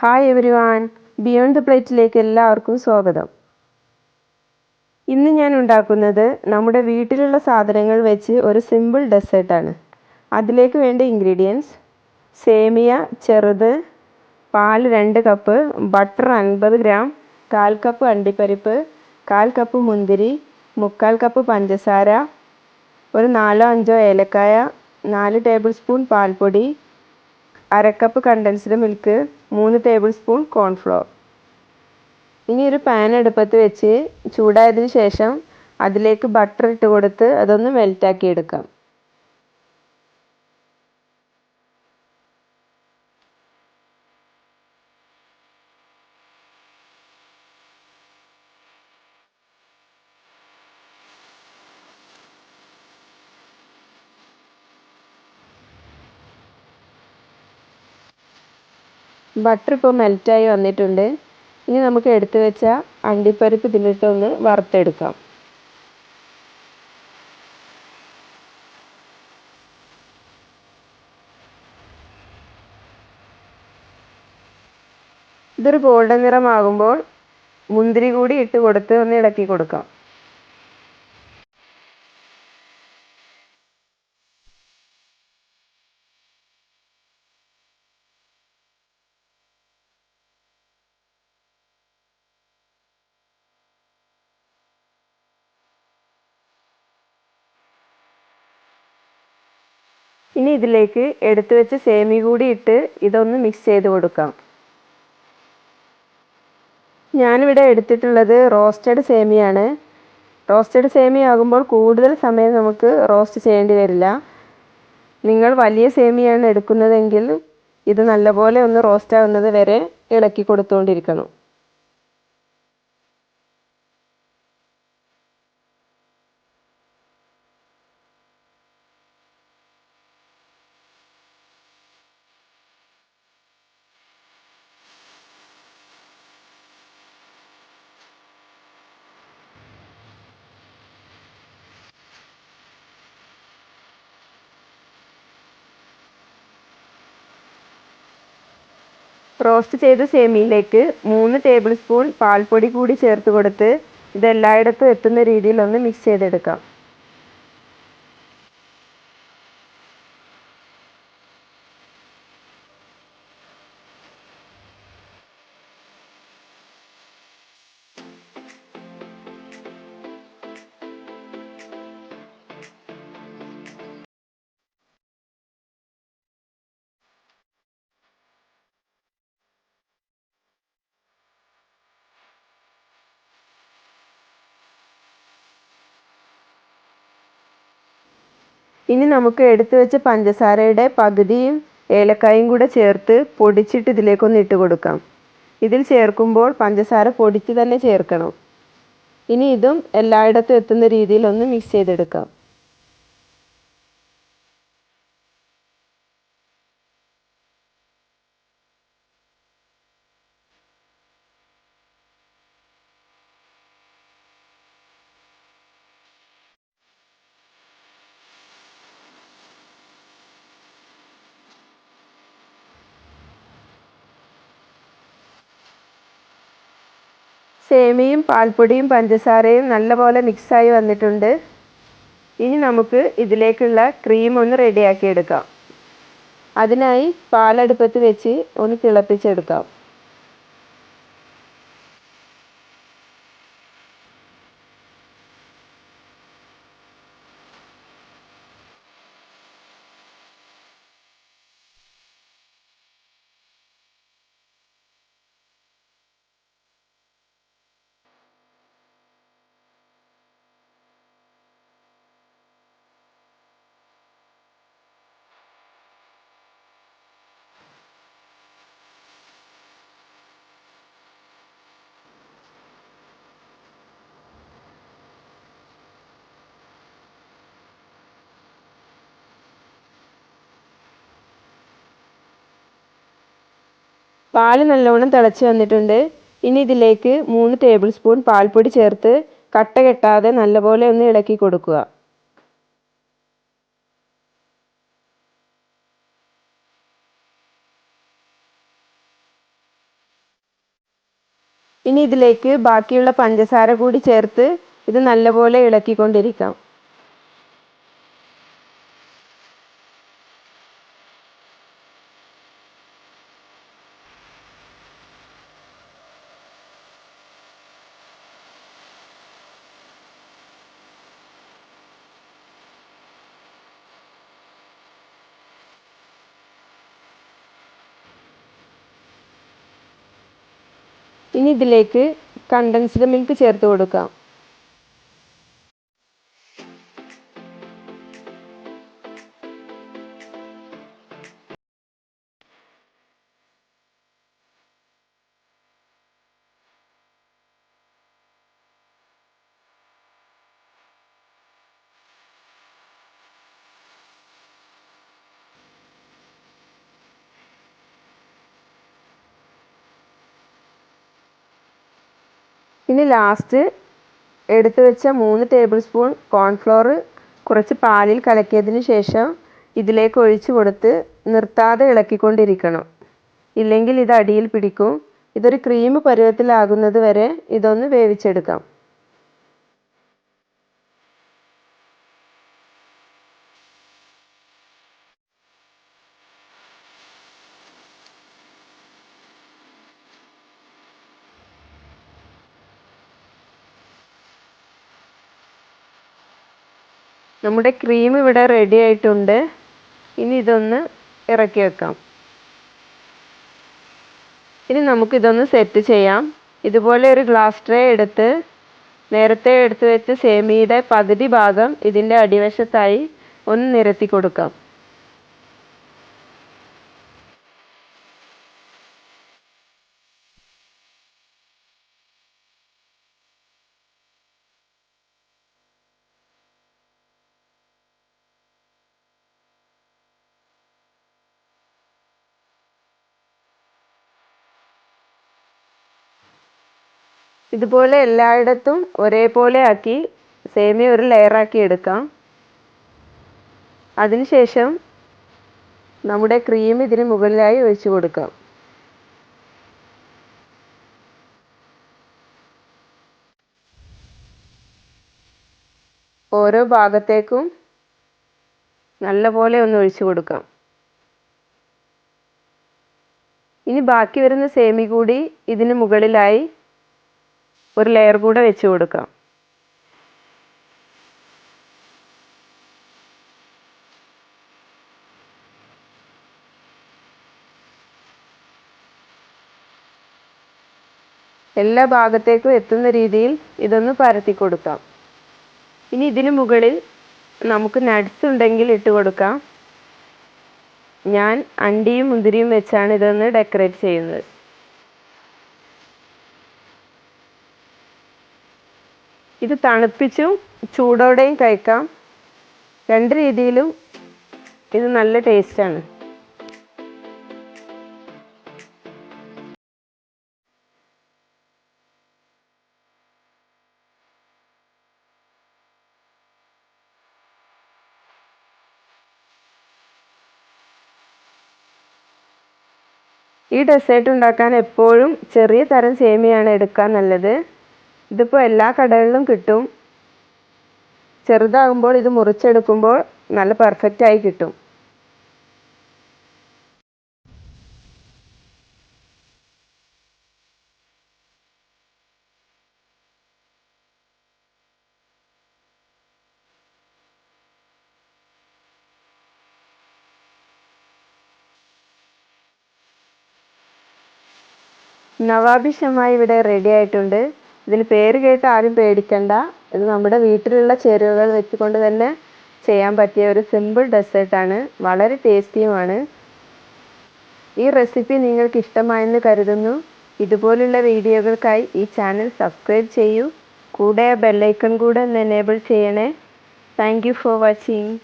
Hi every one, beyond the പ്ലേറ്റിലേക്ക് എല്ലാവർക്കും സ്വാഗതം. ഇന്ന് ഞാൻ ഉണ്ടാക്കുന്നത് നമ്മുടെ വീട്ടിലുള്ള സാധനങ്ങൾ വെച്ച് ഒരു സിമ്പിൾ ഡെസേർട്ടാണ്. അതിലേക്ക് വേണ്ട ഇൻഗ്രീഡിയൻസ്: സേമിയ ചെറുത്, പാൽ 2 കപ്പ്, ബട്ടർ 50 ഗ്രാം, 1/4 കപ്പ് അണ്ടിപ്പരിപ്പ്, 1/4 കപ്പ് മുന്തിരി, 3/4 കപ്പ് പഞ്ചസാര, ഒരു 4-5 ഏലക്കായ, 4 ടേബിൾ സ്പൂൺ പാൽപ്പൊടി, 1/2 cup condensed milk, 3 table spoon cornflour. ഇനി ഒരു പാൻ അടുപ്പത്ത് വെച്ച് ചൂടായതിനു ശേഷം അതിലേക്ക് ബട്ടർ ഇട്ട് കൊടുത്ത് അതൊന്ന് മെൽറ്റാക്കി എടുക്കാം. ബട്ടർ ഇപ്പോൾ മെൽറ്റായി വന്നിട്ടുണ്ട്. ഇനി നമുക്ക് എടുത്തു വെച്ച അണ്ടിപ്പരിപ്പ് ഇതിലിട്ടൊന്ന് വറുത്തെടുക്കാം. ഇതൊരു ഗോൾഡൻ നിറമാകുമ്പോൾ മുന്തിരി കൂടി ഇട്ട് കൊടുത്ത് ഒന്ന് ഇളക്കി കൊടുക്കാം. ഇനി ഇതിലേക്ക് എടുത്തു വെച്ച സേമിയ കൂടി ഇട്ട് ഇതൊന്ന് മിക്സ് ചെയ്ത് കൊടുക്കാം. ഞാനിവിടെ എടുത്തിട്ടുള്ളത് റോസ്റ്റഡ് സേമിയാണ്. റോസ്റ്റഡ് സേമിയ ആകുമ്പോൾ കൂടുതൽ സമയം നമുക്ക് റോസ്റ്റ് ചെയ്യേണ്ടി വരില്ല. നിങ്ങൾ വലിയ സേമിയാണ് എടുക്കുന്നതെങ്കിൽ ഇത് നല്ലപോലെ ഒന്ന് റോസ്റ്റ് ആകുന്നത് വരെ ഇളക്കി കൊടുത്തുകൊണ്ടിരിക്കണം. റോസ്റ്റ് ചെയ്ത സേമിയയിലേക്ക് 3 ടേബിൾ സ്പൂൺ പാൽപ്പൊടി കൂടി ചേർത്ത് കൊടുത്ത് ഇതെല്ലായിടത്തും എത്തുന്ന രീതിയിൽ ഒന്ന് മിക്സ് ചെയ്തെടുക്കാം. ഇനി നമുക്ക് എടുത്തു വെച്ച പഞ്ചസാരയുടെ പകുതിയും ഏലക്കായും കൂടെ ചേർത്ത് പൊടിച്ചിട്ട് ഇതിലേക്കൊന്ന് ഇട്ട് കൊടുക്കാം. ഇതിൽ ചേർക്കുമ്പോൾ പഞ്ചസാര പൊടിച്ച് തന്നെ ചേർക്കണം. ഇനി ഇതും എല്ലായിടത്തും എത്തുന്ന രീതിയിൽ ഒന്ന് മിക്സ് ചെയ്തെടുക്കാം. സേമിയയും പാൽപ്പൊടിയും പഞ്ചസാരയും നല്ലപോലെ മിക്സായി വന്നിട്ടുണ്ട്. ഇനി നമുക്ക് ഇതിലേക്കുള്ള ക്രീം ഒന്ന് റെഡിയാക്കി എടുക്കാം. അതിനായി പാലടുപ്പത്ത് വെച്ച് ഒന്ന് തിളപ്പിച്ചെടുക്കാം. പാൽ നല്ലോണം തിളച്ച് വന്നിട്ടുണ്ട്. ഇനി ഇതിലേക്ക് 3 ടേബിൾ സ്പൂൺ പാൽപ്പൊടി ചേർത്ത് കട്ട കെട്ടാതെ നല്ലപോലെ ഒന്ന് ഇളക്കി കൊടുക്കുക. ഇനി ഇതിലേക്ക് ബാക്കിയുള്ള പഞ്ചസാര കൂടി ചേർത്ത് ഇത് നല്ലപോലെ ഇളക്കിക്കൊണ്ടിരിക്കാം. ഇനി ഇതിലേക്ക് കണ്ടൻസ്ഡ് മിൽക്ക് ചേർത്ത് കൊടുക്കാം. ഇനി ലാസ്റ്റ് എടുത്തു വെച്ച 3 ടേബിൾ സ്പൂൺ കോൺഫ്ലോർ കുറച്ച് പാലിൽ കലക്കിയതിന് ശേഷം ഇതിലേക്ക് ഒഴിച്ചു കൊടുത്ത് നിർത്താതെ ഇളക്കിക്കൊണ്ടിരിക്കണം. ഇല്ലെങ്കിൽ ഇത് അടിയിൽ പിടിക്കും. ഇതൊരു ക്രീം പരുവത്തിലാകുന്നത് വരെ ഇതൊന്ന് വേവിച്ചെടുക്കാം. നമ്മുടെ ക്രീം ഇവിടെ റെഡി ആയിട്ടുണ്ട്. ഇനി ഇതൊന്ന് ഇറക്കി വെക്കാം. ഇനി നമുക്കിതൊന്ന് സെറ്റ് ചെയ്യാം. ഇതുപോലെ ഒരു ഗ്ലാസ് ട്രേ എടുത്ത് നേരത്തെ എടുത്തു വെച്ച സേമിയയുടെ പകുതി ഭാഗം ഇതിൻ്റെ അടിവശത്തായി ഒന്ന് നിരത്തി കൊടുക്കാം. ഇതുപോലെ എല്ലായിടത്തും ഒരേപോലെ ആക്കി സേമിയ ഒരു ലെയറാക്കി എടുക്കാം. അതിനുശേഷം നമ്മുടെ ക്രീം ഇതിന് മുകളിലായി ഒഴിച്ചു കൊടുക്കാം. ഓരോ ഭാഗത്തേക്കും നല്ലപോലെ ഒന്ന് ഒഴിച്ചു കൊടുക്കാം. ഇനി ബാക്കി വരുന്ന സേമി കൂടി ഇതിന് മുകളിലായി ഒരു ലെയർ കൂടെ വെച്ച് കൊടുക്കാം. എല്ലാ ഭാഗത്തേക്കും എത്തുന്ന രീതിയിൽ ഇതൊന്ന് പരത്തി കൊടുക്കാം. ഇനി ഇതിന് മുകളിൽ നമുക്ക് നട്ട്സ് ഉണ്ടെങ്കിൽ ഇട്ട് കൊടുക്കാം. ഞാൻ അണ്ടിയും മുന്തിരിയും വെച്ചാണ് ഇതൊന്ന് ഡെക്കറേറ്റ് ചെയ്യുന്നത്. ഇത് തണുപ്പിച്ചും ചൂടോടെയും കഴിക്കാം. രണ്ട് രീതിയിലും ഇത് നല്ല ടേസ്റ്റാണ്. ഈ ഡെസേർട്ട് ഉണ്ടാക്കാൻ എപ്പോഴും ചെറിയ തരം സേമിയാണ് എടുക്കാൻ നല്ലത്. ഇതിപ്പോൾ എല്ലാ കടകളിലും കിട്ടും. ചെറുതാകുമ്പോൾ ഇത് മുറിച്ചെടുക്കുമ്പോൾ നല്ല പെർഫെക്റ്റായി കിട്ടും. നവാബി ഷമായി ഇവിടെ റെഡി ആയിട്ടുണ്ട്. ഇതിന് പേര് കേട്ട് ആരും പേടിക്കണ്ട. ഇത് നമ്മുടെ വീട്ടിലുള്ള ചേരുവകൾ വെച്ചുകൊണ്ട് തന്നെ ചെയ്യാൻ പറ്റിയ ഒരു സിമ്പിൾ ഡെസേർട്ടാണ്. വളരെ ടേസ്റ്റിയുമാണ്. ഈ റെസിപ്പി നിങ്ങൾക്ക് ഇഷ്ടമായെന്ന് കരുതുന്നു. ഇതുപോലുള്ള വീഡിയോകൾക്കായി ഈ ചാനൽ സബ്സ്ക്രൈബ് ചെയ്യൂ. കൂടെ ബെല്ലൈക്കൺ കൂടെ ഒന്ന് എനേബിൾ ചെയ്യണേ. Thank you for watching.